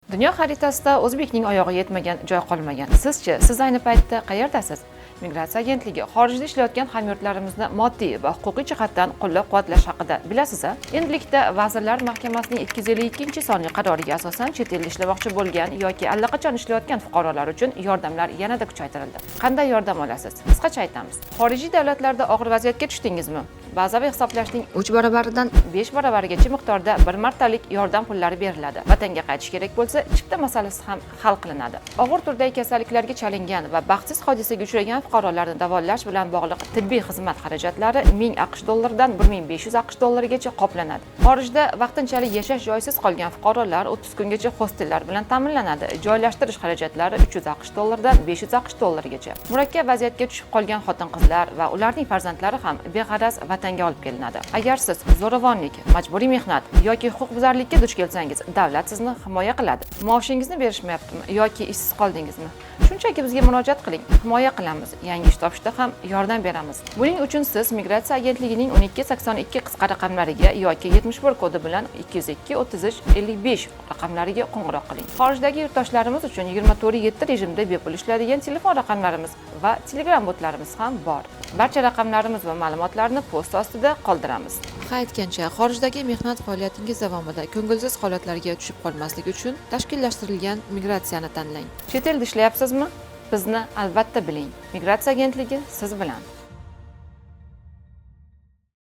Dunyo xaritasida O'zbekning oyog'i yetmagan joy qolmagan. Sizchi, siz ayni paytda qayerdasiz? Migratsiya agentligi xorijda ishlayotgan hamyurtlarimizni moddiy va huquqiy jihatdan qo'llab-quvvatlash haqida bilasizmi? Endilikda Vazirlar Mahkamasining 252-sonli qaroriga asosan chet elda ishlamoqchi bo'lgan yoki allaqachon ishlayotgan fuqarolar uchun yordamlar yanada kuchaytirildi. Qanday yordam olasiz? Qisqacha aytamiz. Xorijiy davlatlarda og'ir vaziyatga tushdingizmi? Bazaviy hisoblashning 3 baravaridan 5 baravarigacha miqdorda bir martalik yordam pullari beriladi. Vatanga qaytish kerak bo'lsa, chipta masalasi ham hal qilinadi. Og'ir turdagi kasalliklarga chalingan va baxtsiz hodisaga uchragan fuqarolarni davolash bilan bog'liq tibbiy xizmat xarajatlari 1000 AQSh dollaridan 1500 AQSh dollarigacha qoplanadi. Xorijda vaqtinchalik yashash joysiz qolgan fuqarolar 30 kungacha hostellar bilan ta'minlanadi. Joylashtirish xarajatlari 300 AQSh dollaridan 500 AQSh dollarigacha. Murakkab vaziyatga tushib qolgan xotin-qizlar va ularning farzandlari ham beg'araz vatanga olib kelinadi. Agar siz zo'ravonlik, majburiy mehnat yoki huquqbuzarlikka duch kelsangiz, davlat sizni himoya qiladi. Maoshingizni berishmayaptimi yoki ishsiz qoldingizmi? Shunchaki bizga murojaat qiling, himoya qilamiz. Yangi ish topishda ham yordam beramiz. Buning uchun siz Migratsiya agentligining 1282 qisqa raqamlariga yoki 71 kodi bilan 202 33 55 raqamlariga qo'ng'iroq qiling. Xorijdagi yurtdoshlarimiz uchun 24/7 rejimda bepul ishlaydigan telefon raqamlarimiz va Telegram botlarimiz ham bor. Barcha raqamlarimiz va ma'lumotlarni post ostida qoldiramiz. Aytgancha, xorijdagi mehnat faoliyatingiz davomida ko'ngilsiz holatlarga tushib qolmaslik uchun tashkillashtirilgan migratsiyani tanlang. Chet elda ishlayapsizmi? Bizni albatta biling. Migratsiya agentligi siz bilan.